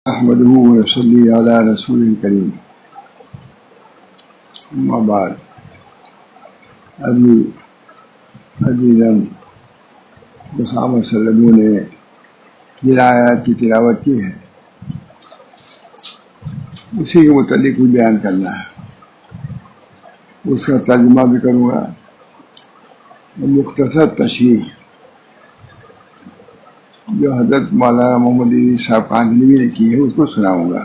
احمده ونصلي على رسول الكريم. اما بعد. ابھی عزیزاً محمد صلی اللہ علیہ وسلم نے یہ آیات کی تلاوت کی ہے، اسی کے متعلق بھی بیان کرنا ہے، اس کا ترجمہ بھی کروں گا، مختصر تشریح جو حضرت مولانا محمد علی صاحب کاندھلوی نے کی ہے اس کو سناؤں گا.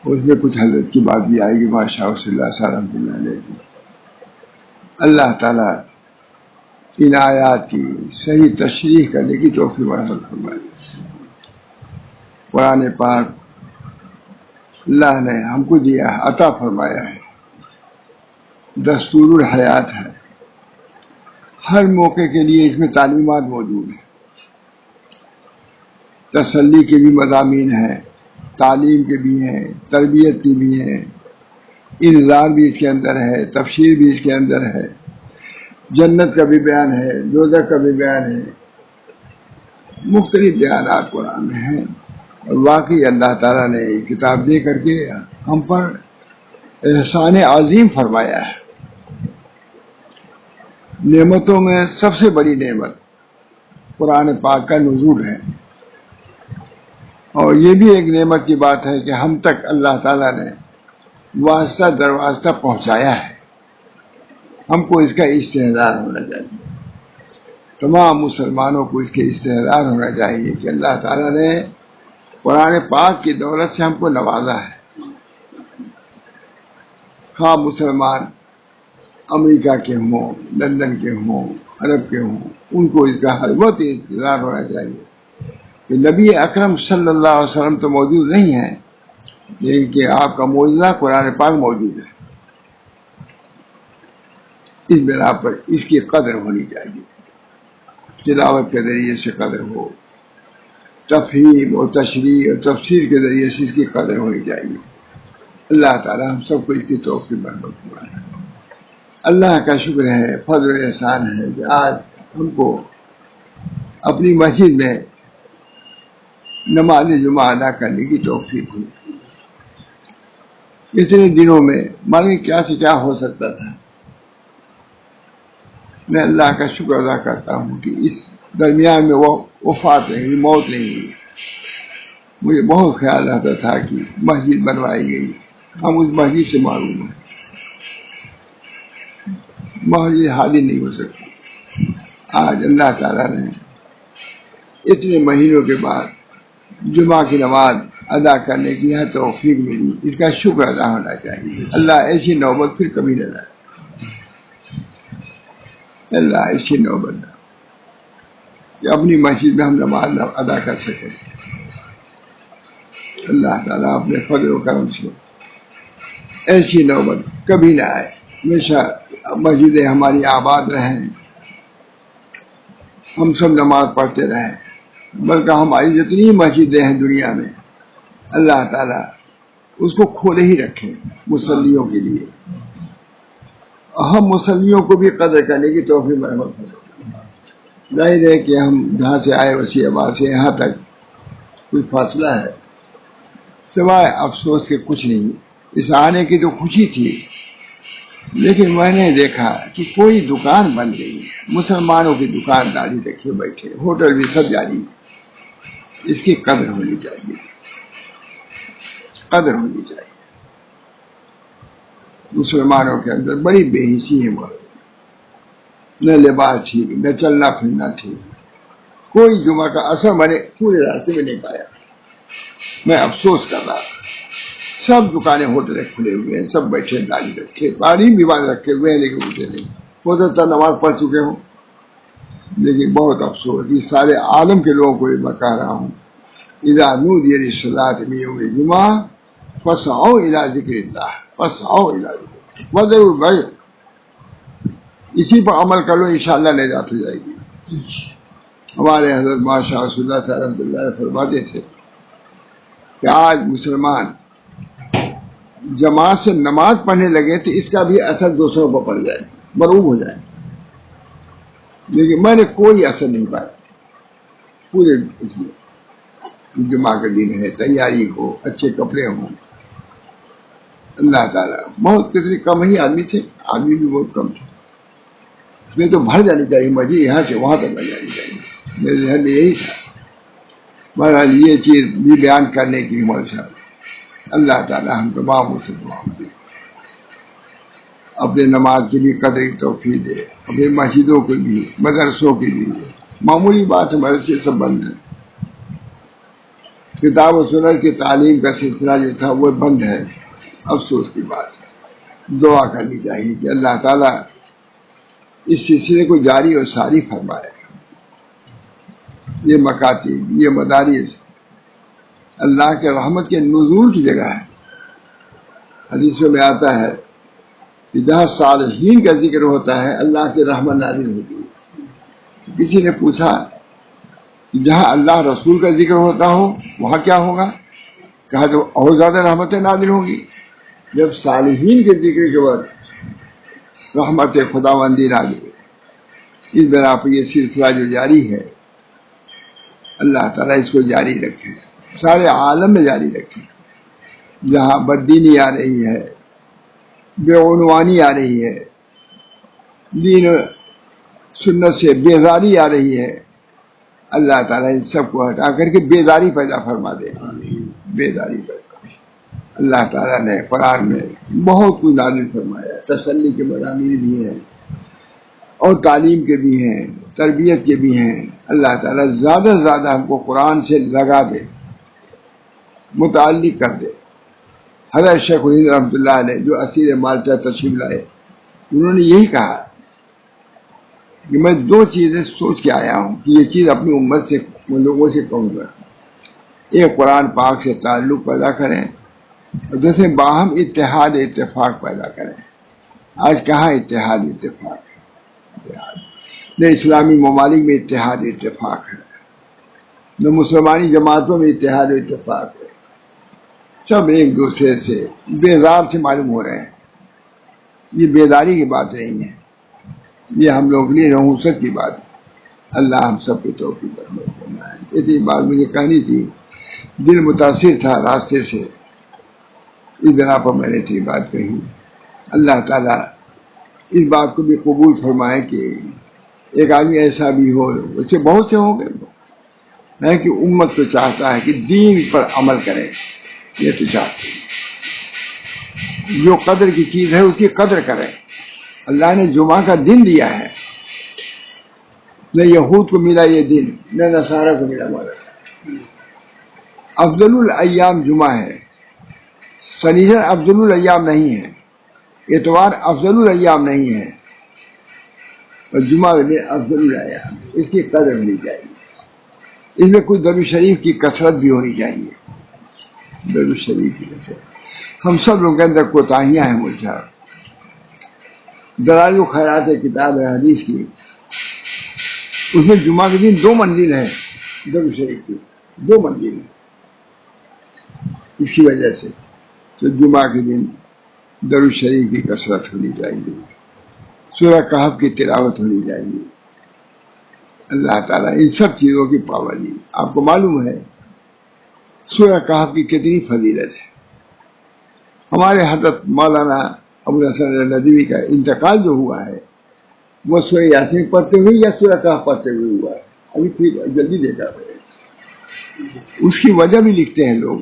اس میں کچھ حضرت کی بات بھی آئے گی ماشاء اللہ رحمۃ اللہ علیہ کی. اللہ تعالیٰ ان آیات کی صحیح تشریح کرنے کی توفیق عطا فرمائے. قرآن پاک اللہ نے ہم کو دیا ہے، عطا فرمایا ہے، دستور الحیات ہے. ہر موقع کے لیے اس میں تعلیمات موجود ہیں، تسلی کے بھی مضامین ہیں، تعلیم کے بھی ہیں، تربیت کی بھی ہیں، انذار بھی اس کے اندر ہے، تفسیر بھی اس کے اندر ہے، جنت کا بھی بیان ہے، دوزخ کا بھی بیان ہے. مختلف بیانات قرآن میں ہیں، اور واقعی اللہ تعالیٰ نے یہ کتاب دے کر کے ہم پر احسان عظیم فرمایا ہے. نعمتوں میں سب سے بڑی نعمت قرآن پاک کا نزول ہے، اور یہ بھی ایک نعمت کی بات ہے کہ ہم تک اللہ تعالیٰ نے واسطہ دروازہ پہنچایا ہے. ہم کو اس کا استحضار ہونا چاہیے، تمام مسلمانوں کو اس کے استحضار ہونا چاہیے کہ اللہ تعالیٰ نے قرآن پاک کی دولت سے ہم کو نوازا ہے. خواہ مسلمان امریکہ کے ہوں، لندن کے ہوں، عرب کے ہوں، ان کو اس کا ہر وقت انتظار ہونا چاہیے کہ نبی اکرم صلی اللہ علیہ وسلم تو موجود نہیں ہے، لیکن کہ آپ کا معجزہ قرآن پاک موجود ہے. اس بنا پر اس کی قدر ہونی چاہیے، تلاوت کے ذریعے سے قدر ہو، تفہیم اور تشریح اور تفسیر کے ذریعے سے اس کی قدر ہونی چاہیے. اللہ تعالیٰ ہم سب کو اس کی توفیق برکت فرمائے. اللہ کا شکر ہے، فضل و احسان ہے کہ آج ہم کو اپنی مسجد میں نماز جمعہ ادا کرنے کی توفیق ہوئی. اتنے دنوں میں معلوم کیا سے کیا ہو سکتا تھا. میں اللہ کا شکر ادا کرتا ہوں کہ اس درمیان میں وہ وفات نہیں ہوئی، موت نہیں ہوئی. مجھے بہت خیال رہتا تھا کہ مسجد بنوائی گئی، ہم اس مسجد سے معلوم ہیں، مسجد حاضر نہیں ہو سکتی. آج اللہ تعالیٰ نے اتنے مہینوں کے بعد جمعہ کی نماز ادا کرنے کی یہاں توفیق ملی، اس کا شکر ادا ہونا چاہیے. اللہ ایسی نوبت پھر کبھی نہ لائے، اللہ ایسی نوبت نہ کہ اپنی مسجد میں ہم نماز ادا کر سکیں. اللہ تعالیٰ اپنے فضل و کرم سے ایسی نوبت کبھی نہ آئے. ہمیشہ مسجدیں ہماری آباد رہیں، ہم سب نماز پڑھتے رہیں، بلکہ ہماری جتنی مسجدیں ہیں دنیا میں اللہ تعالیٰ اس کو کھولے ہی رکھیں مصلیوں کے لیے. ہم مصلیوں کو بھی قدر کرنے کی توفیق برکت فرمائے. ظاہر ہے کہ ہم جہاں سے آئے وسیع آباد سے یہاں تک کوئی فاصلہ ہے، سوائے افسوس کے کچھ نہیں. اس آنے کی تو خوشی تھی، لیکن میں نے دیکھا کہ کوئی دکان بن گئی، مسلمانوں کی دکانداری رکھے بیٹھے، ہوٹل بھی سب جاری. اس کی قدر ہونی چاہیے، قدر ہونی چاہیے. مسلمانوں کے اندر بڑی بے حسی ہے، نہ لباس ٹھیک، نہ چلنا پھرنا ٹھیک. کوئی جمعہ کا اثر میں نے پورے راستے میں نہیں پایا. میں افسوس کر رہا تھا. سب دکانیں ہوٹلیں کھلے ہوئے ہیں، سب بیٹھے داڑھی رکھے، تعلیم بھی باندھ رکھے ہوئے ہیں، لیکن مجھے نہیں. ہو سکتا نماز پڑھ چکے ہوں، لیکن بہت افسوس. یہ سارے عالم کے لوگوں کو میں کہہ رہا ہوں، اذا نودی للصلاۃ من یوم الجمعہ فاسعوا الی ذکر اللہ، فاسعوا الی ذکر اللہ، وذروا البیع. اسی پر عمل کر لو، انشاءاللہ نجات ہو جائے گی. ہمارے حضرت ماشاء اللہ صلی اللہ علیہ فرماتے تھے کہ آج مسلمان جماعت سے نماز پڑھنے لگے تو اس کا بھی اثر دوسروں پر پڑ جائے، مرعوب ہو جائے. لیکن میں نے کوئی اثر نہیں پایا پورے اس میں. جمعہ کا دن ہے، تیاری ہو، اچھے کپڑے ہوں. اللہ تعالیٰ بہت کتنے کم ہی آدمی تھے، آدمی بھی بہت کم تھے. اس میں تو بھر جانی چاہیے مسجد، یہاں سے وہاں تک بھر جانی چاہیے. میرے ذہن میں یہی تھا. بہرحال یہ چیز بھی بیان کرنے کی ہمت ہے. اللہ تعالیٰ ہم تمام سے دعا دے، اپنے نماز کی بھی قدر کی توفیق دے، اپنے مسجدوں کی بھی، مدرسوں کی بھی. معمولی بات ہے، مدرسے سب بند ہیں. کتاب و سنت کی تعلیم کا سلسلہ جو تھا وہ بند ہے. افسوس کی بات ہے. دعا کرنی چاہیے کہ اللہ تعالیٰ اس سلسلے کو جاری اور ساری فرمائے. یہ مکاتب، یہ مدارس اللہ کے رحمت کے نزول کی جگہ ہے. حدیثوں میں آتا ہے کہ جہاں صالحین کا ذکر ہوتا ہے اللہ کی رحمت نازل ہوتی ہے. کسی نے پوچھا کہ جہاں اللہ رسول کا ذکر ہوتا ہو وہاں کیا ہوگا؟ کہا تو اور زیادہ رحمتیں نازل ہوں گی. جب صالحین کے ذکر کے بعد رحمت خداوندی نازل ہو. اس بنا پر یہ سلسلہ جو جاری ہے اللہ تعالیٰ اس کو جاری رکھے، سارے عالم میں جاری رکھے. جہاں بددینی آ رہی ہے، بے عنوانی آ رہی ہے، دین سنت سے بیزاری آ رہی ہے، اللہ تعالیٰ ان سب کو ہٹا کر کے بیداری پیدا فرما دے. بیداری پیدا. اللہ تعالیٰ نے قرآن میں بہت کچھ نازل فرمایا. تسلی کے مضامین بھی ہیں اور تعلیم کے بھی ہیں، تربیت کے بھی ہیں. اللہ تعالیٰ زیادہ سے زیادہ ہم کو قرآن سے لگا دے، متعلق کر دے. حضرت شیخ الہند رحمۃ اللہ علیہ جو اسیر مالٹا تشریف لائے، انہوں نے یہی کہا کہ میں دو چیزیں سوچ کے آیا ہوں کہ یہ چیز اپنی امت سے لوگوں سے کہوں گا. ایک قرآن پاک سے تعلق پیدا کریں اور دوسرے باہم اتحاد اتفاق پیدا کریں. آج کہاں اتحاد اتفاق ہے؟ نہ اسلامی ممالک میں اتحاد اتفاق ہے، نہ مسلمانی جماعتوں میں اتحاد اتفاق ہے. سب ایک دوسرے سے بیزار سے معلوم ہو رہے ہیں. یہ بیداری کی بات نہیں ہے، یہ ہم لوگ کے لیے نحوست کی بات ہے. اللہ ہم سب کو توفیق عطا فرمائے. اتنی بات مجھے کہانی تھی، دل متاثر تھا راستے سے، اس بنا پر میں نے اتنی بات کہی. اللہ تعالیٰ اس بات کو بھی قبول فرمائے کہ ایک آدمی ایسا بھی ہو، اسے بہت سے ہوں گے میں کہ امت تو چاہتا ہے کہ دین پر عمل کرے. یہ تو چاہتے ہیں جو قدر کی چیز ہے اس کی قدر کرے. اللہ نے جمعہ کا دن دیا ہے، نہ یہود کو ملا یہ دن، نہ نصارہ کو ملا ہمارا. افضل الایام جمعہ ہے، سنیچر افضل الایام نہیں ہے، اتوار افضل الایام نہیں ہے، اور جمعہ کے دن افضل الایام. اس کی قدر ہونی چاہیے. اس میں کچھ درود شریف کی کثرت بھی ہونی چاہیے. درود شریف کی کثرت. ہم سب لوگوں کے اندر کوتاہیاں ہیں مجھ صاحب. دلائل الخیرات کتاب ہے حدیث کی، اس میں جمعہ کے دن 2 منزل ہے درود شریف کی، 2 منزل ہے. اسی وجہ سے تو جمعہ کے دن درود شریف کی کثرت ہونی چاہیے، سورہ کہف کی تلاوت ہونی چاہیے. اللہ تعالیٰ ان سب چیزوں کی پابندی. آپ کو معلوم ہے سورہ کہف کی کتنی فضیلت ہے. ہمارے حضرت مولانا ابوالحسن ندوی کا انتقال جو ہوا ہے وہ سورہ یاسین پڑھتے ہوئے یا سورہ کہف پڑھتے ہوئے ہوا ہے. ابھی پھر جلدی دیکھا ہے. اس کی وجہ بھی لکھتے ہیں لوگ.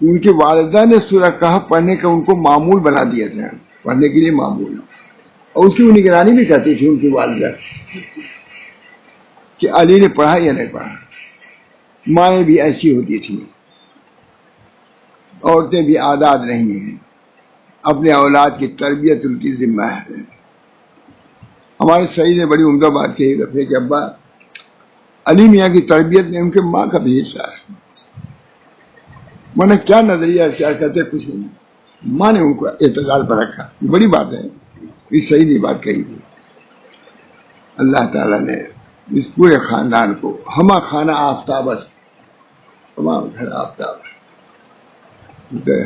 ان کے والدہ نے سورہ کہف پڑھنے کا ان کو معمول بنا دیا تھا، پڑھنے کے لیے معمول، اور اس کی وہ نگرانی بھی کرتی تھی ان کی والدہ کہ علی نے پڑھا یا نہیں پڑھا. مائیں بھی ایسی ہوتی تھیں، عورتیں بھی آزاد نہیں ہیں، اپنے اولاد کی تربیت ان کی ذمہ ہے. ہمارے سعید نے بڑی عمدہ بات کہی رکھے کہ ابا علی میاں کی تربیت میں ان کے ماں کا بھی حصہ ہے. میں نے کیا نظریہ کیا کہتے کچھ نہیں، ماں نے ان کو اعتدال پر رکھا. بڑی بات ہے، اس صحیح نہیں بات کہی تھی. اللہ تعالیٰ نے اس پورے خاندان کو ہمہ خانہ آفتاب، تمام گھر آفتاب،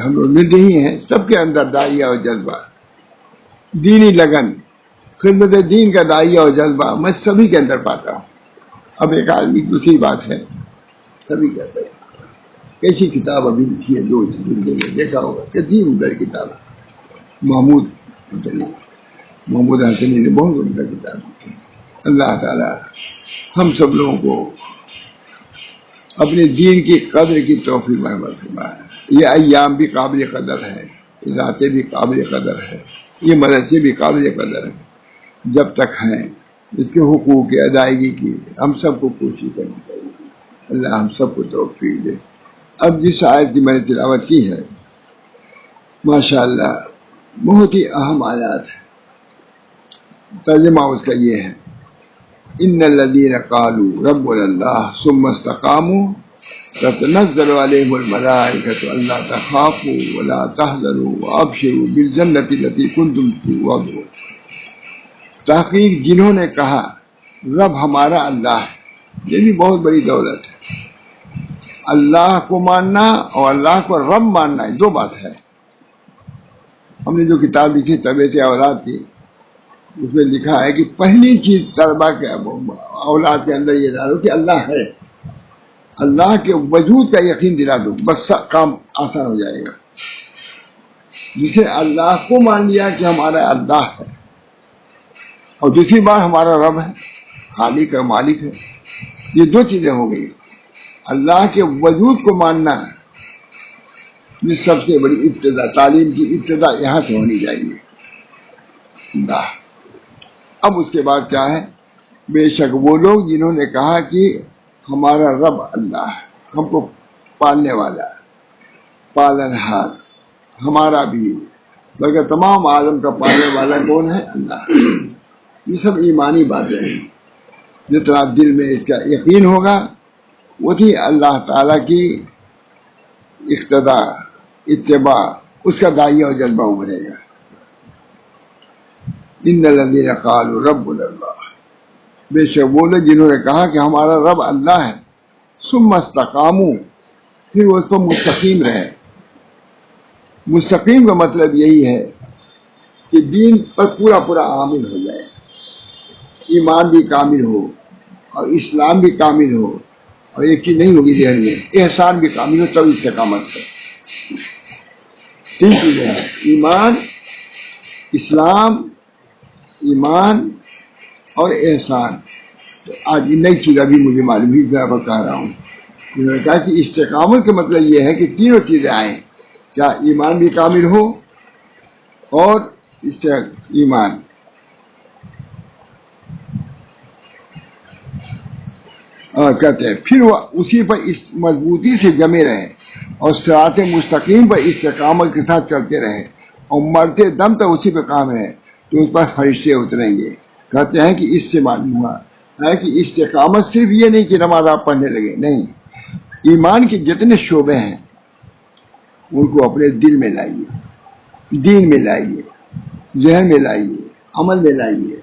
ہم لوگ مل رہی ہیں. سب کے اندر داعیہ اور جذبہ، دینی لگن، خدمت دین کا داعیہ اور جذبہ میں سبھی کے اندر پاتا ہوں. اب ایک آدمی دوسری بات ہے، سبھی کہتے ہیں کیسی کتاب ابھی لکھی ہے جو زندگی میں دیکھا ہوگا، کتنی عمدہ کتاب محمود حسنی نے بہت عمدہ کتاب لکھی. اللہ تعالی ہم سب لوگوں کو اپنے دین کی قدر کی توفیق مرحمت فرمائے. یہ ایام بھی قابل قدر ہے، راتیں بھی قابل قدر ہے، یہ مدرسے بھی قابل قدر ہے. جب تک ہیں اس کے حقوق کی ادائیگی کی ہم سب کو کوشش کرنی چاہیے. اللہ ہم سب کو توفیق دے. اب جس آیت کی میں نے تلاوت کی ہے ماشاء اللہ بہت ہی اہم آیات ہے. ترجمہ اس کا یہ ہے، ان الذین قالوا ربنا اللہ ثم استقاموا تتنزل علیہم الملائکۃ الا تخافوا ولا تحزنوا وابشروا بالجنۃ التي کنتم توعدون. تحقیق جنہوں نے کہا رب ہمارا اللہ ہے، یہ بھی بہت بڑی دولت ہے. اللہ کو ماننا اور اللہ کو رب ماننا ہے، دو بات ہے. ہم نے جو کتاب لکھی تربیت اولاد کی، اس میں لکھا ہے کہ پہلی چیز طلبا کے اولاد کے اندر یہ ڈالو کہ اللہ ہے، اللہ کے وجود کا یقین دلا دو، بس کام آسان ہو جائے گا. جسے اللہ کو مان لیا کہ ہمارا اللہ ہے، اور دوسری بات ہمارا رب ہے، خالق ہے، مالک ہے، یہ دو چیزیں ہو گئی. اللہ کے وجود کو ماننا یہ سب سے بڑی ابتدا، تعلیم کی ابتدا یہاں سے ہونی چاہیے. اللہ اب اس کے بعد کیا ہے، بے شک وہ لوگ جنہوں نے کہا کہ ہمارا رب اللہ ہے، ہم کو پالنے والا، پالنہار، ہمارا بھی بلکہ تمام عالم کا پالنے والا کون ہے؟ اللہ. یہ سب ایمانی باتیں ہیں. جتنا دل میں اس کا یقین ہوگا وہی اللہ تعالیٰ کی اقتداء، اتباع، اس کا داعیہ اور جذبہ ابھرے گا. ان الذین قالوا ربنا اللہ، بے شک وہ لوگ جنہوں نے کہا کہ ہمارا رب اللہ ہے، ثم استقاموا، پھر وہ اس کو مستقیم رہے. مستقیم کا مطلب یہی ہے کہ دین پر پورا پورا عامل ہو جائے، ایمان بھی کامل ہو اور اسلام بھی کامل ہو، اور ایک چیز نہیں ہوگی ذہن میں، احسان بھی کامل ہو، تب استقامت ہے. تین چیزیں ہیں، ایمان، اسلام، ایمان اور احسان. تو آج نئی چیز ابھی مجھے معلوم ہی بتا رہا ہوں. انہوں نے کہا کہ استقامت کا مطلب یہ ہے کہ تینوں چیزیں آئیں، کیا ایمان بھی کامل ہو اور ایمان کہتے ہیں پھر وہ اسی پر مضبوطی سے جمے رہے اور صراط مستقیم پر استقامت کے ساتھ چلتے رہے اور مرتے دم تک اسی پہ کام رہے تو اس پر فرشتے اتریں گے. کہتے ہیں کہ اس سے معلوم ہوا ہے کہ استقامت صرف یہ نہیں کہ نماز آپ پڑھنے لگے، نہیں، ایمان کے جتنے شعبے ہیں ان کو اپنے دل میں لائیے، دین میں لائیے، ذہن میں لائیے، عمل میں لائیے،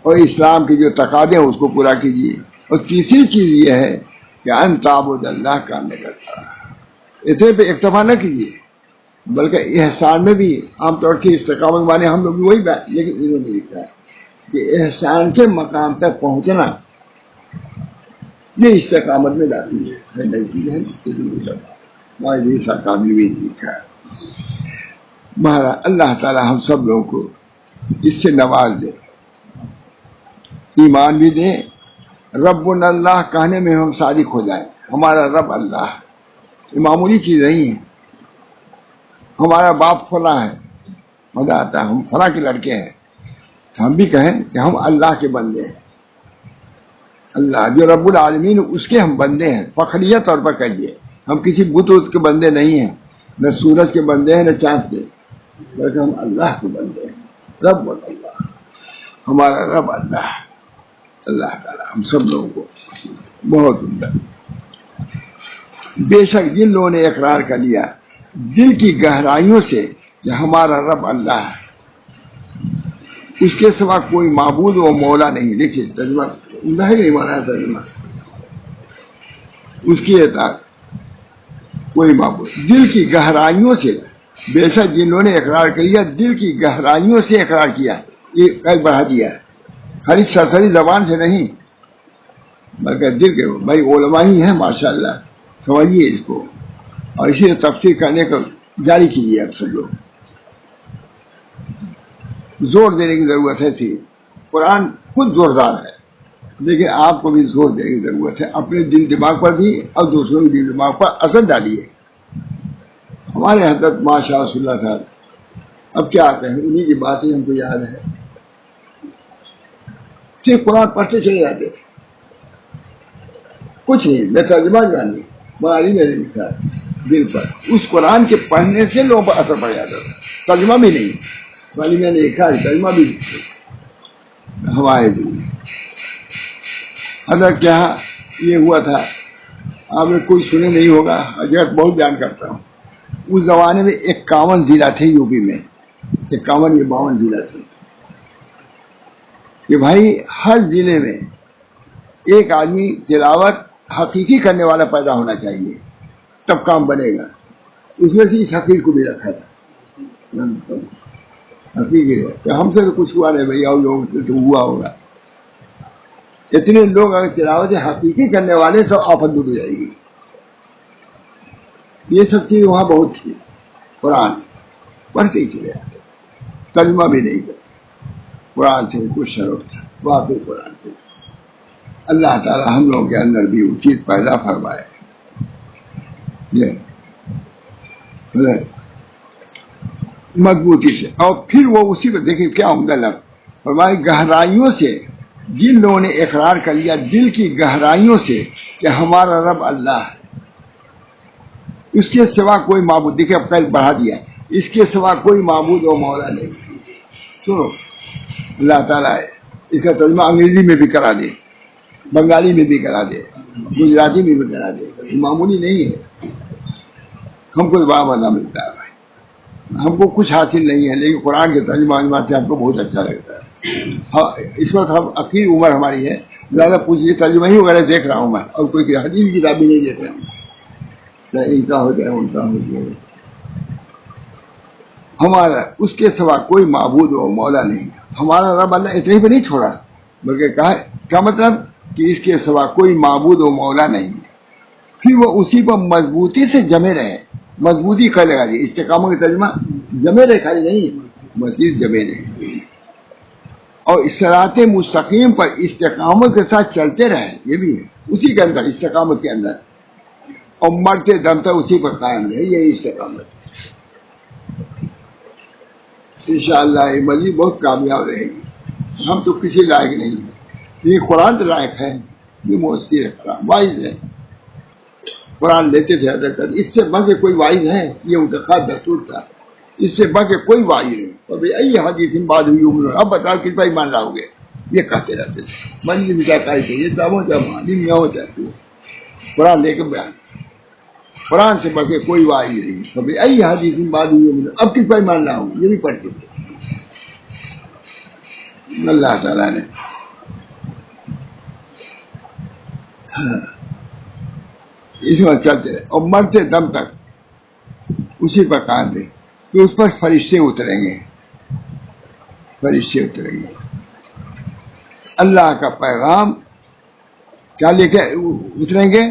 اور اسلام کے جو تقاضے ہیں اس کو پورا کیجیے. اور تیسری چیز یہ ہے کہ ان تعبد اللہ کا عمل کرتا ہے. اتنے پہ اکتفا نہ کیجیے بلکہ احسان میں بھی عام طور سے استقامت والے ہم لوگ بھی وہی بات، لیکن انہوں نے لکھا ہے کہ احسان کے مقام تک پہنچنا یہ استقامت میں لاتی ہے. نئی چیز ہے لکھا ہے. اللہ تعالی ہم سب لوگوں کو اس سے نواز دے، ایمان بھی دے، ربنا اللہ کہنے میں ہم صادق ہو جائیں. ہمارا رب اللہ ہے، یہ معمولی چیز نہیں ہے. ہمارا باپ فلاں ہے، مزہ آتا ہے، ہم فلاں کے لڑکے ہیں، ہم بھی کہیں کہ ہم اللہ کے بندے ہیں. اللہ جو رب العالمین اس کے ہم بندے ہیں، فخریہ طور پر کہیے. ہم کسی بت اس کے بندے نہیں ہیں، نہ سورج کے بندے ہیں نہ چاند کے، بلکہ ہم اللہ کے بندے ہیں. رب اللہ، ہمارا رب اللہ ہے. اللہ تعالیٰ ہم سب لوگوں کو بہت عمدہ. بے شک جن لوگوں نے اقرار کر لیا دل کی گہرائیوں سے کہ ہمارا رب اللہ ہے، اس کے سوا کوئی معبود و مولا نہیں. دیکھیے ترجمہ نہیں مانا ترجمہ، اس کی اطاعت کوئی معبود. دل کی گہرائیوں سے، بے شک جن لوگوں نے اقرار کر لیا دل کی گہرائیوں سے اقرار کیا، یہ کل بڑھا دیا ہے، خالی سرسری زبان سے نہیں بلکہ دل کے. بھائی علماء ہی ہیں ماشاء اللہ، سمجھیے اس کو، اور اسی تفسیر کرنے کا جاری کیجیے آپ سب لوگ. زور دینے کی ضرورت ہے تھی. قرآن خود زوردار ہے، لیکن آپ کو بھی زور دینے کی ضرورت ہے، اپنے دل دماغ پر بھی اور دوسروں کے دل دماغ پر اثر ڈالیے. ہمارے حضرت ماشاء رسول اللہ صاحب اب کیا آتے ہیں، انہیں کی باتیں ہم کو یاد ہے. صرف قرآن پڑھتے چلے جاتے تھے، کچھ نہیں، میں ترجمہ جاننی بہاری میں نے لکھا دل پر. اس قرآن کے پڑھنے سے لوگوں پر اثر پڑ جاتا تھا، ترجمہ بھی نہیں. والی میں نے لکھا ہے ترجمہ بھی ہمارے دل میں. حضرت کیا یہ ہوا تھا، آپ نے کوئی سنے نہیں ہوگا، حضرت بہت بیان کرتا ہوں. اس زمانے میں 51 ضلع تھے یو پی میں، 51 یا 52 ضلع تھے کہ بھائی ہر ضلع میں ایک آدمی تلاوت حقیقی کرنے والا پیدا ہونا چاہیے، تب کام بنے گا. اس میں سے اس حقیق کو بھی رکھا تھا. حقیقی ہم سے تو کچھ ہوا نہیں بھائی، اور لوگوں سے تو ہوا ہوگا. اتنے لوگ اگر تلاوت حقیقی کرنے والے تو آفت دور ہو جائے گی. یہ سب چیز وہاں بہت تھی. قرآن پڑھتے ہی چلے آتے، ترجمہ بھی نہیں کرتے. قرآن سے کچھ شروع تھا، واقعی قرآن سے. اللہ تعالی ہم لوگوں کے اندر بھی وہ چیز پیدا فرمائے. مضبوطی سے، اور پھر وہ اسی کو دیکھیں کیا عمدہ لفظ فرمائے، گہرائیوں سے. جن لوگوں نے اقرار کر لیا دل کی گہرائیوں سے کہ ہمارا رب اللہ ہے، اس کے سوا کوئی معبود، دیکھیں اب پہلے بڑھا دیا، اس کے سوا کوئی معبود و مولا نہیں. سنو، اللہ تعالیٰ ہے. اس کا ترجمہ انگریزی میں بھی کرا دے، بنگالی میں بھی کرا دے، گجراتی میں بھی کرا دے. معمولی نہیں ہے. ہم کو بڑا مزہ ملتا ہے بھائی. ہم کو کچھ حاصل نہیں ہے، لیکن قرآن کے ترجمہ سے ہم کو بہت اچھا لگتا ہے. اس وقت ہم اخیر عمر ہماری ہے، زیادہ پوچھیے ترجمہ ہی وغیرہ دیکھ رہا ہوں میں، اور کوئی حدیث کی کتاب بھی نہیں دیکھ رہا ہوں. ان کا ہو جائے ان کا ہو جائے. ہمارا اس کے سوا کوئی معبود و مولا نہیں. ہمارا رب اللہ اتنے پہ نہیں چھوڑا، بلکہ کہا کیا مطلب کہ اس کے سوا کوئی معبود و مولا نہیں. پھر وہ اسی پر مضبوطی سے جمے رہے. مضبوطی کر لگا دی، استقامت کا ترجمہ جمے رہے، خالی نہیں، مزید جمے رہے. اور صراط مستقیم پر استقامت کے ساتھ چلتے رہے، یہ بھی ہے اسی کے اندر، استقامت کے اندر. اور مرتے دم تک اسی پر قائم رہے، یہی استقامت. انشاءاللہ یہ مزید بہت کامیاب رہے گی. ہم تو کسی لائق نہیں ہیں، یہ قرآن تو لائق ہے، یہ مؤثر ہے، قرآن واعظ ہے. قرآن لیتے تھے حضرت، اس سے بڑھ کے کوئی واعظ ہے؟ یہ ان کا خاص دستور تھا، اس سے بڑھ کے کوئی واعظ نہیں. اور حدیث بعد ہوئی، اب بتاؤ کس پر ایمان لاؤ گے؟ یہ کہتے رہتے تھے. منزل مٹا کہتے یہ جب ہو جاتی ہے. قرآن لے کے بیان، قرآن سے بڑھ کے کوئی واعظ نہیں. کبھی حدیث بعد ہوئی، اب کس پر ایمان لاؤ گے؟ یہ بھی پڑھتے تھے. اللہ تعالیٰ نے اس میں چلتے رہے اور مرتے دم تک اسی پر قائم رہے. تو اس پر فرشتے اتریں گے، فرشتے اتریں گے. اللہ کا پیغام کیا لے کے اتریں گے؟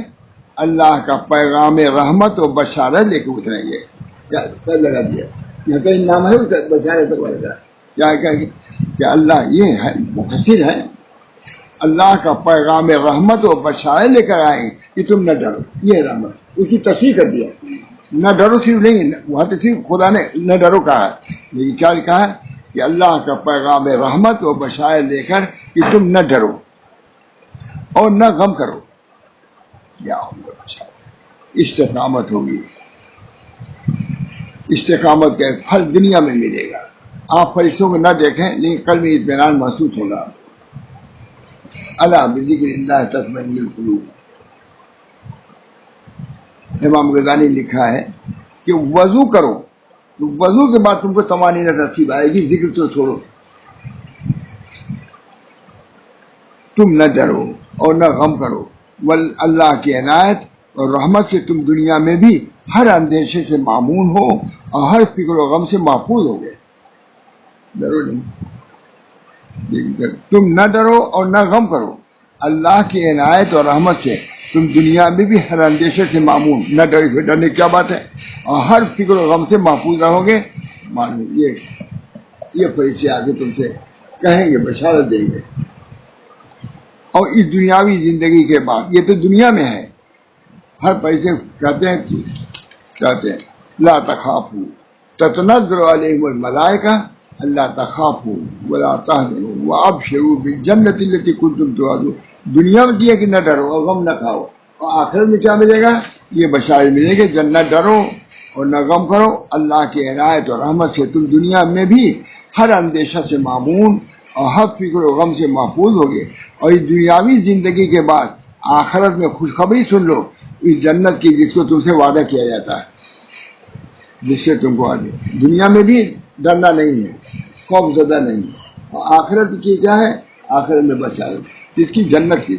اللہ کا پیغام رحمت و بشارت لے کے اتریں گے. کیا لگا دیا یہاں کا نام ہے بشارت کیا اللہ یہ ہے مفسر ہے. اللہ کا پیغام رحمت و بشارت لے کر آئیں کہ تم نہ ڈرو. یہ رحمت اس کی تصحیح کر دیا. نہ ڈرو صرف نہیں، وہاں تو صرف خدا نے نہ ڈرو کہا ہے، لیکن کیا لکھا ہے کہ اللہ کا پیغام رحمت و بشارت لے کر کہ تم نہ ڈرو اور نہ غم کرو. کیا ہوگا؟ استقامت ہوگی. استقامت کا پھل دنیا میں ملے گا. آپ فرشتوں کو نہ دیکھیں لیکن قلب میں اطمینان محسوس ہوگا. الا بذکر اللہ تطمئن القلوب. امام غزالی نے لکھا ہے کہ وضو کرو تو وضو کے بعد تم کو طمانینہ نصیب آئے گی. ذکر تو چھوڑو. تم نہ ڈرو اور نہ غم کرو. اللہ کی عنایت اور رحمت سے تم دنیا میں بھی ہر اندیشے سے معمون ہو اور ہر فکر و غم سے محفوظ ہو گئے. ڈرو نہیں، تم نہ ڈرو اور نہ غم کرو. اللہ کی عنایت اور رحمت سے تم دنیا میں بھی ہر اندیشے سے معمون، نہ ڈرنے کی کیا بات ہے، اور ہر فکر و غم سے محفوظ رہو گے. معلوم یہ فرشتے آگے تم سے کہیں گے، بشارت دیں گے. اور اس دنیاوی زندگی کے بعد، یہ تو دنیا میں ہے، ہر پیسے کہتے ہیں لا تخافوا تتنزل علیہم الملائکہ اللہ تخافوا ولا تحزنوا وابشروا بالجنۃ التي کنتم توعدون. دنیا میں دیا کہ نہ ڈرو اور غم نہ کھاؤ، اور آخرت میں کیا ملے گا؟ یہ بشارت ملے گی، جنت ڈرو اور نہ غم کرو. اللہ کی عنایت اور رحمت سے تم دنیا میں بھی ہر اندیشہ سے معمون اور ہر فکر و غم سے محفوظ ہوگے. اور اس دنیاوی زندگی کے بعد آخرت میں خوشخبری سن لو اس جنت کی جس کو تم سے وعدہ کیا جاتا ہے، جس سے تم کو آگے دنیا میں بھی ڈرنا نہیں ہے، خوف زدہ نہیں ہے. اور آخرت کی کیا ہے؟ آخرت میں بچائے جس کی جنت کی،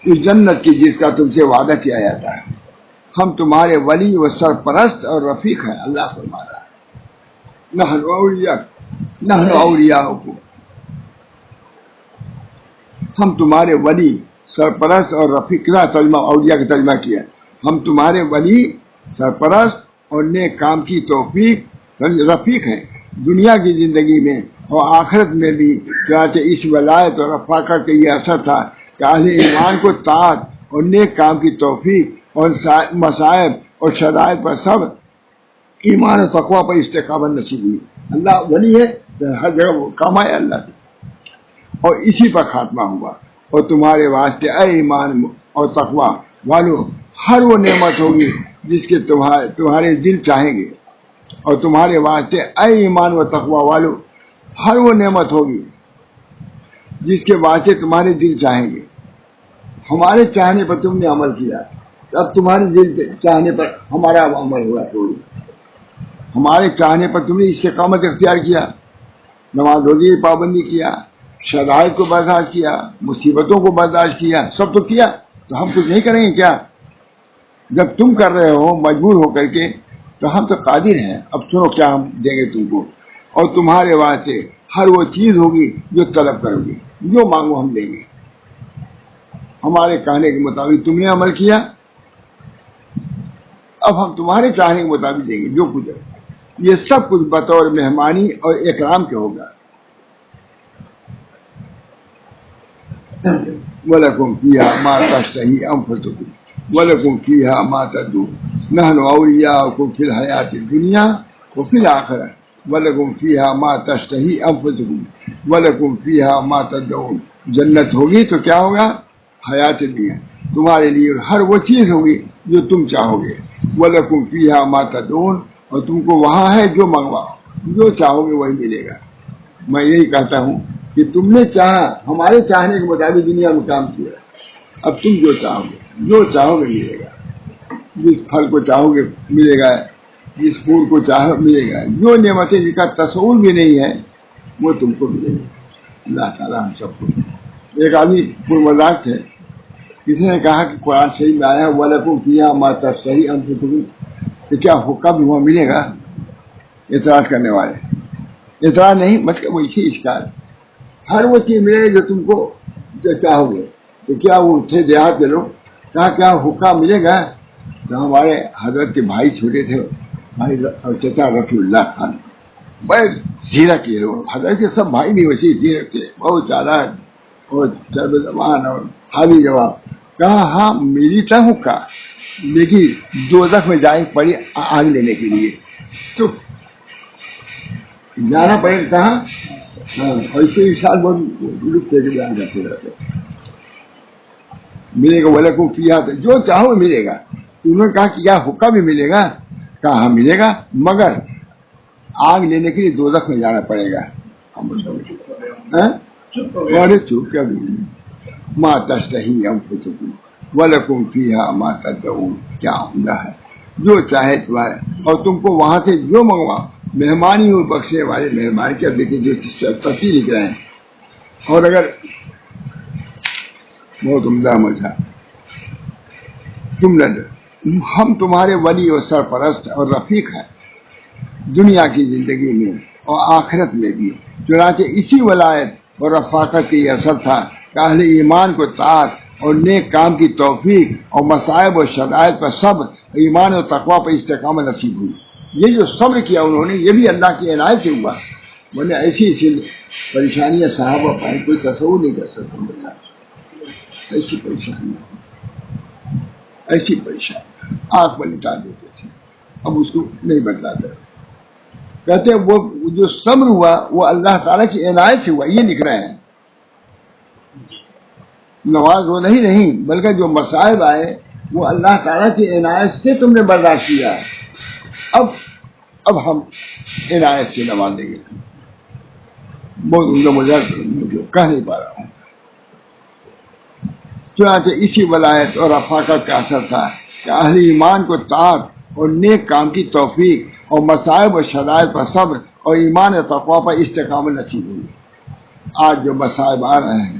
اس جنت کی جس کا تم سے وعدہ کیا جاتا ہے. ہم تمہارے ولی و سرپرست اور رفیق ہیں. اللہ فرما رہا ہے نحن اولیاؤکم، ہم تمہارے ولی سرپرست اور رفیق. کا ترجمہ اولیاء کا ترجمہ کیا، ہم تمہارے ولی سرپرست اور نیک کام کی توفیق رفیق ہیں دنیا کی زندگی میں اور آخرت میں بھی. چنانچہ اس ولایت اور رفاقت کا یہ اثر تھا کہ اہل ایمان کو طاعت اور نیک کام کی توفیق اور مصائب اور شرائط پر سب ایمان و تقوی پر استقامت نصیب ہوئی. اللہ ولی ہے، ہر جگہ وہ کام آئے اللہ سے، اور اسی پر خاتمہ ہوا. اور تمہارے واسطے اے ایمان اور تقوی والو ہر وہ نعمت ہوگی جس کے تمہارے دل چاہیں گے. اور تمہارے واسطے اے ایمان و تقوی والو ہر وہ نعمت ہوگی جس کے واسطے تمہارے دل چاہیں گے. ہمارے چاہنے پر تم نے عمل کیا، اب تمہارے دل چاہنے پر ہمارا عمل ہوا. تھوڑی ہمارے چاہنے پر تم نے استقامت اختیار کیا، نماز روزے کی پابندی کیا، شرائط کو برداشت کیا، مصیبتوں کو برداشت کیا، سب تو کیا. تو ہم کچھ نہیں کریں گے کیا؟ جب تم کر رہے ہو مجبور ہو کر کے تو ہم تو قادر ہیں. اب سنو کیا ہم دیں گے تم کو. اور تمہارے واسطے ہر وہ چیز ہوگی جو طلب کرو گی، جو مانگو ہم دیں گے. ہمارے کہنے کے مطابق تم نے عمل کیا، اب ہم تمہارے چاہنے کے مطابق دیں گے جو کچھ ہے. یہ سب کچھ بطور مہمانی اور اکرام کے ہوگا. وَلَكُمْ فِيهَا مَا تَشْتَهِي أَنفُسُكُمْ وَلَكُمْ فِيهَا مَا تَدْعُونَ نَحْنُ أَوْلِيَاؤُكُمْ فِي الْحَيَاةِ الدُّنْيَا وَفِي الْآخِرَةِ وَلَكُمْ فِيهَا مَا تَشْتَهِي أَنفُسُكُمْ وَلَكُمْ فِيهَا مَا تَدْعُونَ. جنت ہوگی تو کیا ہوگا؟ حیات دنیا، تمہارے لیے ہر وہ چیز ہوگی جو تم چاہو گے. وَلَكُمْ فِيهَا مَا تَدْعُونَ، اور تم کو وہاں ہے جو منگواؤ، جو چاہو گے وہی ملے گا. میں یہی کہتا ہوں کہ تم نے چاہا، ہمارے چاہنے کے مطابق دنیا میں کام کیا، اب تم جو چاہو گے ملے گا. جس پھل کو چاہو گے ملے گا، جس پھول کو چاہو ملے گا. جو نعمتیں جن کا تصور بھی نہیں ہے وہ تم کو ملے گا. اللہ تعالیٰ ہم سب کو. ایک آدمی پرمذاق تھے، کسی نے کہا کہ قرآن صحیح میں آیا وَلَكُمْ فِيهَا مَا تَشْتَهِي أَنفُسُكُمْ، کہ کیا حقہ بھی وہاں ملے گا؟ اعتراض کرنے والے اعتراض نہیں، مطلب وہ اسی اشکال، ہر وہ چیز ملے جو تم کو چاہو گے. تو کیا وہ تھے دیہات کے لوگ، کہا کیا حقہ ملے گا؟ تو ہمارے حضرت کے بھائی چھوٹے تھے، بھائی چچا رفیع اللہ خان، بڑے زیرک کے لوگ. حضرت کے سب بھائی بھی ویسے زیرک تھے، بہت زیادہ اور چرب زبان اور حاوی جواب. کہا ہاں میری تھا حقہ، لیکن دوزخ میں جائے پڑی آگ لینے کے لیے تو جانا پڑے. کہاں ایسے سال بہت لطف لے کے بیان کرتے رہتے ملے گا. وَلَكُمْ فِيهَا، جو چاہو ملے گا. تو انہوں نے کہا کہ کیا حقہ بھی ملے گا؟ کہا ہاں ملے گا، مگر آگ لینے کے لیے دوزخ میں جانا پڑے گا. بڑے چوپ کیا مَا تَشْتَهِي أَنفُسُكُمْ وَلَكُمْ فِيهَا مَا تَدْعُونَ. کیا عمدہ ہے، جو چاہے تمہارے، اور تم کو وہاں سے جو منگواؤ. مہمانی اور بخشنے والے مہمان کیا دیکھیں جو تفصیل لکھ رہے ہیں. اور اگر بہت عمدہ مزہ ہم تمہارے ولی اور سرپرست اور رفیق ہیں دنیا کی زندگی میں اور آخرت میں بھی. چنانچہ اسی ولایت اور رفاقت کی اثر تھا کہ اہل ایمان کو طاعت اور نیک کام کی توفیق اور مصائب و شرائط پر صبر، ایمان اور تقوی پر استقامت نصیب ہوئی۔ یہ جو صبر کیا انہوں نے، یہ بھی اللہ کی عنایت سے ہوا، ورنہ ایسی پریشانیاں صحابہ پائیں کوئی تصور نہیں کر سکتا۔ ایسی پریشانی آنکھ پر لٹا دیتے تھے، اب اس کو نہیں بدلاتے۔ کہتے ہیں وہ جو صبر ہوا وہ اللہ تعالیٰ کی عنایت سے ہوا، یہ لکھ رہے ہیں۔ نواز وہ نہیں بلکہ جو مصائب آئے وہ اللہ تعالیٰ کی عنایت سے تم نے برداشت کیا ہے، اب ہم عنایت سے نوازیں گے۔ بہت مجھے کہہ نہیں پا رہا ہوں۔ چنانچہ اسی ولایت اور رفاقت کا اثر تھا کہ اہل ایمان کو طاعت اور نیک کام کی توفیق اور مصائب و شرائط پر صبر اور ایمان و تقوی پر استقامت نصیب ہوئی۔ آج جو مصائب آ رہے ہیں،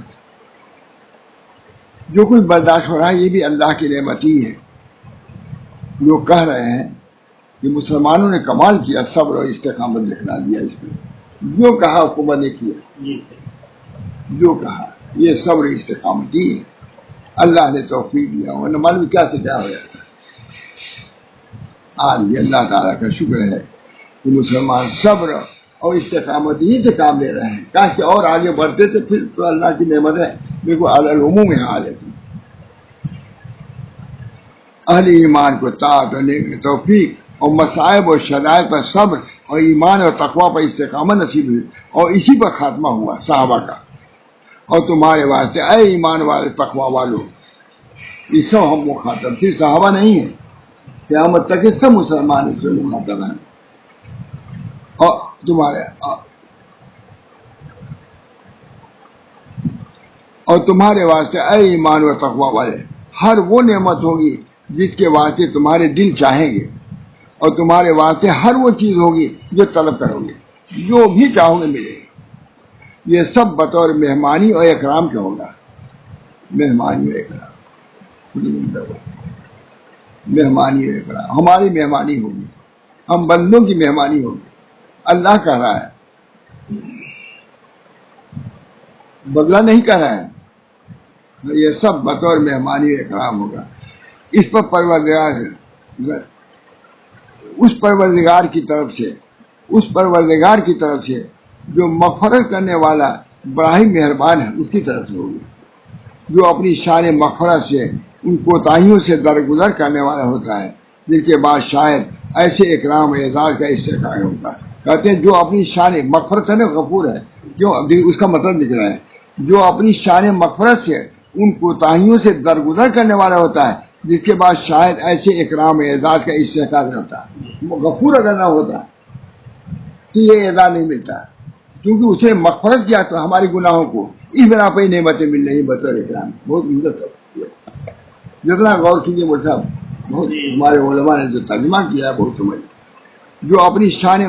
جو کچھ برداشت ہو رہا ہے، یہ بھی اللہ کی نعمت ہی ہے۔ لوگ کہہ رہے ہیں کہ مسلمانوں نے کمال کیا، صبر اور استقامت لکھنا دیا اس میں، جو کہا حکومت نے کیا، جو کہا یہ صبر استقامت ہی ہے، اللہ نے توفیق دیا، ورنہ معلوم کیا سے کیا ہو جاتا ہے۔ آج یہ اللہ تعالیٰ کا شکر ہے کہ مسلمان صبر اور استقامت ہی سے کام لے رہے ہیں۔ کاش کہ اور آگے بڑھتے تھے، پھر تو اللہ کی نعمت ہے، بالکل العموم میں آ جاتی۔ اہل ایمان کو طاعت اور توفیق اور مصائب اور شرائط پر صبر اور ایمان اور تقوی پر استقامت نصیب ہوئی، اور اسی پر خاتمہ ہوا صحابہ کا۔ اور تمہارے واسطے اے ایمان والے تقوی والو، یہ سب ہم مخاطب، صرف صحابہ نہیں ہیں، قیامت تک یہ سب مسلمان اس سے مخاطب ہیں۔ اور تمہارے واسطے اے ایمان و تقوی والے ہر وہ نعمت ہوگی جس کے واسطے تمہارے دل چاہیں گے، اور تمہارے واسطے ہر وہ چیز ہوگی جو طلب کرو گے، جو بھی چاہو گے ملے گی۔ یہ سب بطور مہمانی اور اکرام کا ہوگا۔ مہمانی اور اکرام، مہمانی اور اکرام، ہماری مہمانی ہوگی، ہم بندوں کی مہمانی ہوگی۔ اللہ کہہ رہا ہے، بدلہ نہیں کہہ رہا ہے، یہ سب بطور مہمانی اور اکرام ہوگا۔ اس پر اس پروردگار کی طرف سے جو مغفرت کرنے والا بڑا ہی مہربان ہے، اس کی طرف سے ہوگی، جو اپنی شان مغفرت سے ان کوتاہیوں سے درگزر کرنے والا ہوتا ہے، جن کے بعد شاید ایسے اکرام اعزاز کا استحقاق ہوتا ہے۔ کہتے ہیں جو اپنی شان مغفرت ہے نا، غفور ہے، جو اس کا مطلب لکھ رہا ہے، جو اپنی شان مغفرت سے ان کوتاہیوں سے درگزر کرنے والا ہوتا ہے، جس کے بعد شاید ایسے اکرام اعزاز کا استحقاق ہوتا ہے۔ غفور اگر نہ ہوتا تو یہ اعزاز نہیں ملتا، کیونکہ اسے مغفرت کیا تو ہمارے گناہوں کو اس بنا پہ نعمتیں مل رہی بطور اکرام۔ بہت عزت ہے، جتنا غور کیجیے مجھ صاحب، بہت ہمارے علماء نے جو ترجمہ کیا ہے بہت سمجھ۔ جو اپنی شان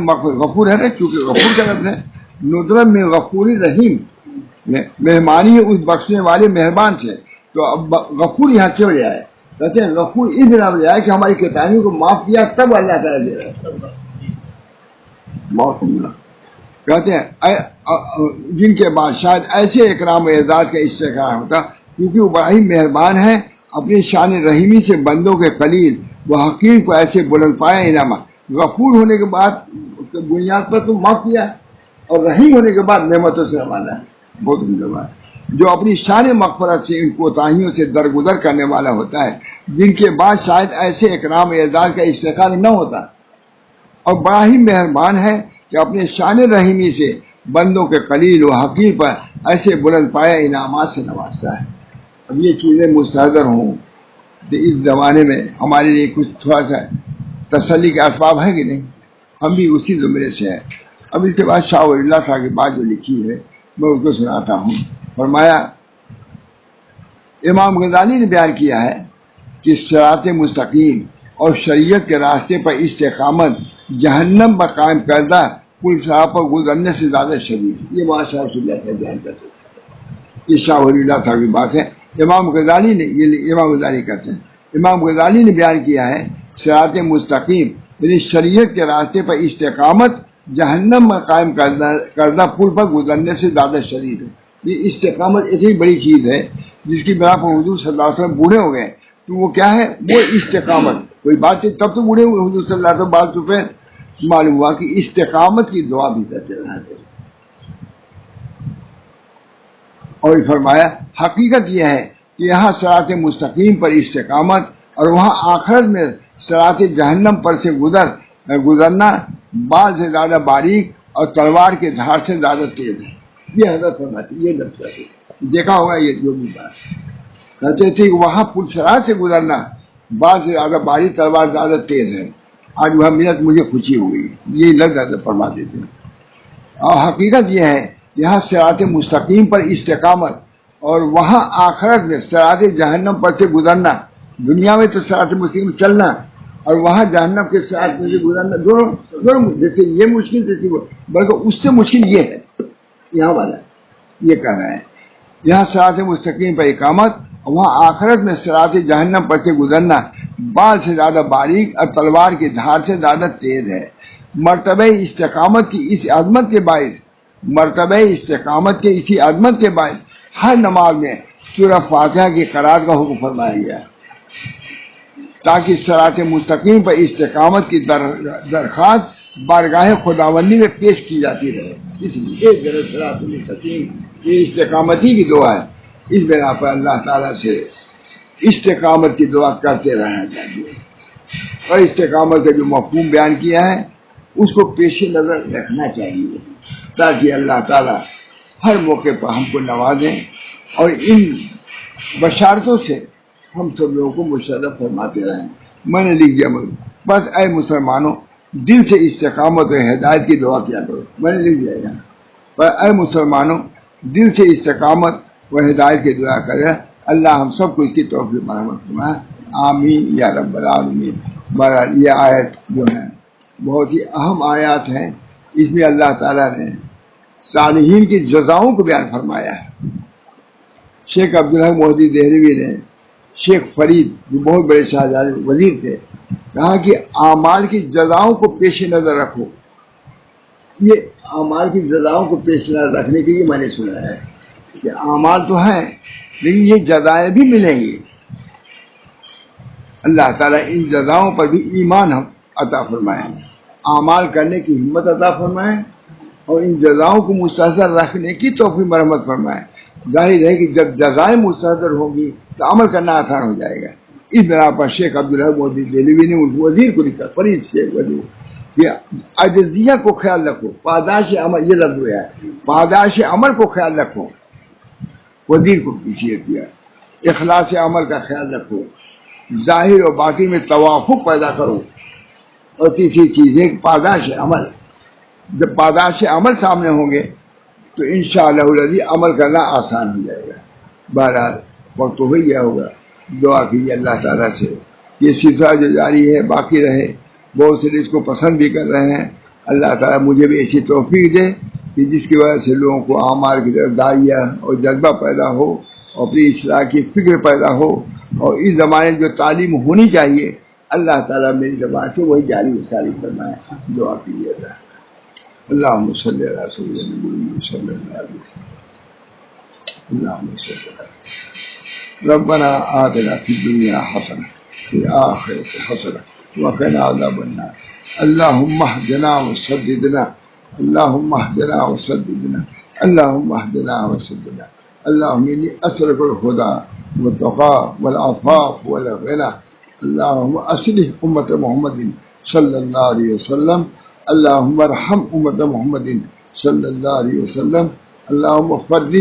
غفور ہے نا، کیونکہ غفور کا لفظ ہے ندرت میں غفور رحیم، مہمانی اس بخشنے والے مہربان سے، تو اب غفور یہاں کیوں لے آئے؟ کہتے ہیں غفور اس بنا پہ لے آئے کہ ہماری کوتاہیوں کو معاف کیا، تب اللہ تعالیٰ دے رہا ہے معاف۔ کہتے ہیں جن کے بعد شاید ایسے اکرام و اعزاز کا استحقاق ہوتا، کیونکہ وہ بڑا ہی مہربان ہے، اپنی شان رحیمی سے بندوں کے قلیل وہ حقیر کو ایسے بلند پایا انعامات۔ غفور ہونے کے بعد بنیاد پر تو معاف کیا، اور رحیم ہونے کے بعد نعمتوں سے نوازا ہے۔ بہت مہربان، جو اپنی شان مغفرت سے ان کوتاہیوں سے درگزر کرنے والا ہوتا ہے، جن کے بعد شاید ایسے اکرام اعزاز کا استحقاق نہ ہوتا، اور بڑا ہی مہربان ہے کہ اپنے شان رحیمی سے بندوں کے قلیل و حقیر پر ایسے بلند پایا انعامات سے نوازتا ہے۔ اب یہ چیزیں مستحضر ہوں تو اس زمانے میں ہمارے لیے کچھ تھوڑا سا تسلی کے اسباب ہے کہ نہیں؟ ہم بھی اسی زمرے سے ہیں۔ اب اس کے بعد شاہ ولی اللہ صاحب کی بات جو لکھی ہے میں اس کو سناتا ہوں۔ فرمایا، امام غزالی نے بیان کیا ہے کہ صراط مستقیم اور شریعت کے راستے پر استقامت جہنم پر قائم کردہ پل صاحب پر گزرنے سے زیادہ شدید۔ یہ بات شاہ ولی اللہ صاحب بیان کرتے ہیں، یہ شاہ ولی اللہ صاحب کی بات ہے۔ امام غزالی نے، یہ امام غزالی کہتے ہیں، امام غزالی نے بیان کیا ہے صراط مستقیم یعنی شریعت کے راستے پر استقامت جہنم میں قائم کردہ پل پر گزرنے سے زیادہ شدید ہے۔ یہ استقامت اتنی بڑی چیز ہے جس کی بنا پر حضور صلی اللہ علیہ وسلم بوڑھے ہو گئے، تو وہ کیا ہے؟ وہ استقامت کوئی بات تھی تب تو بوڑھے ہوئے حضور صلی اللہ علیہ وسلم، بات تو پھر معلوم ہوا کہ استقامت کی دعا بھی کرتے رہنا چاہیے۔ اور فرمایا حقیقت یہ ہے کہ یہاں صراط مستقیم پر استقامت اور وہاں آخرت میں صراط جہنم پر سے گزرنا بال سے زیادہ باریک اور تلوار کے دھار سے زیادہ تیز ہے۔ یہ حضرت فرماتی، یہ لفظ ہے، دیکھا ہوگا یہ جو بھی بات کہتے تھے کہ وہاں پل صراط سے گزرنا بال سے زیادہ باریک، تلوار زیادہ تیز ہے۔ آج وہ منت مجھے خوشی ہوئی، یہ لفظ حضرت فرماتے تھے۔ اور حقیقت یہ ہے یہاں صراط مستقیم پر استقامت اور وہاں آخرت میں صراط جہنم پر سے گزرنا، دنیا میں تو صراط مستقیم چلنا اور وہاں جہنم کے صراط میں سے گزرنا، دونوں جیسے یہ مشکل جیسے وہ، بلکہ اس سے مشکل یہ ہے یہاں والا، یہ کہہ رہے ہیں یہاں صراط مستقیم پر اقامت اور وہاں آخرت میں صراط جہنم پر سے گزرنا بال سے زیادہ باریک اور تلوار کی دھار سے زیادہ تیز ہے۔ مرتبہ استقامت کی اس عظمت کے باعث ہر نماز میں سورہ فاتحہ کی قرات کا حکم فرمایا گیا ہے، تاکہ صراط مستقیم پر استقامت کی درخواست بارگاہ خداوندی میں پیش کی جاتی رہے۔ اس لیے صراط مستقیم یہ استقامتی کی دعا ہے، اس بنا پر اللہ تعالیٰ سے استقامت کی دعا کرتے رہنا چاہیے، اور استقامت کا جو مفہوم بیان کیا ہے اس کو پیش نظر رکھنا چاہیے، تاکہ اللہ تعالیٰ ہر موقع پر ہم کو نوازیں اور ان بشارتوں سے ہم سب لوگوں کو مشرف فرماتے رہیں۔ میں نے لکھ دیا بس اے مسلمانوں دل سے استقامت اور ہدایت کی دعا کیا کرو، میں نے لکھ دیا یہاں پر اے مسلمانوں دل سے استقامت و ہدایت کی دعا کرے، اللہ ہم سب کو اس کی توفیق مرحمت فرمائے، آمین یا رب العالمین۔ بہرحال یہ آیت جو ہے بہت ہی اہم آیات ہیں، اس میں اللہ تعالیٰ نے صالحین کی جزاؤں کو بیان فرمایا ہے۔ شیخ عبدالحق محدث دہلوی نے شیخ فرید جو بہت بڑے شاہجہاں وزیر تھے کہا کہ اعمال کی جزاؤں کو پیش نظر رکھو، یہ اعمال کی جزاؤں کو پیش نظر رکھنے کے لیے میں نے سنا ہے کہ اعمال تو ہیں لیکن یہ جزائیں بھی ملیں گی، اللہ تعالیٰ ان جزاؤں پر بھی ایمان ہم عطا فرمائیں، اعمال کرنے کی ہمت عطا فرمائیں اور ان جزاؤں کو مستحضر رکھنے کی توفیق مرحمت فرمائیں۔ ظاہر ہے کہ جب جزائیں مستحضر ہوں گی تو عمل کرنا آسان ہو جائے گا۔ اس بنا پر شیخ عبدالحق محدث دہلوی نے اس وزیر کو لکھا، فرید شیخ وزیر، کہ عجزیہ کو خیال رکھو، پاداش عمل، یہ لفظ ہے پاداش عمل کو خیال رکھو، وزیر کو پیچھے کیا، اخلاص عمل کا خیال رکھو، ظاہر و باطن میں توافق پیدا کرو، اور تیسری چیز ہے پاداش عمل، جب پاداش عمل سامنے ہوں گے تو انشاءاللہ الذی عمل کرنا آسان ہو جائے گا۔ بہرحال وقت تو ہو گیا ہوگا، دعا کیجیے اللہ تعالیٰ سے یہ سلسلہ جو جاری ہے باقی رہے، بہت سے اس کو پسند بھی کر رہے ہیں، اللہ تعالیٰ مجھے بھی ایسی توفیق دے کہ جس کی وجہ سے لوگوں کو اعمال کی طرف داعیہ اور جذبہ پیدا ہو اور اپنی اصلاح کی فکر پیدا ہو، اور اس زمانے جو تعلیم ہونی چاہیے اللہ تعالیٰ میری زبان سے وہی جاری و ساری فرمائے۔ دعا کیجیے گا۔ اللہم صلی علی سیدنا محمد صلی اللہ علیہ وسلم، اللہم صلی علی ربنا آتنا فی الدنیا حسنہ فی الآخرۃ حسنہ وقنا عذاب النار، اللہم اہدنا وسددنا، اللہم اہدنا وسددنا، اللہم اہدنا وسددنا، اللہم انی اسألک الہدی والتقی والعفاف والغنی، اللہم اصلح امت محمد صلی اللہ علیہ وسلم، اللہم ارحم امت محمد صلی اللہ علیہ وسلم، اللہم فرج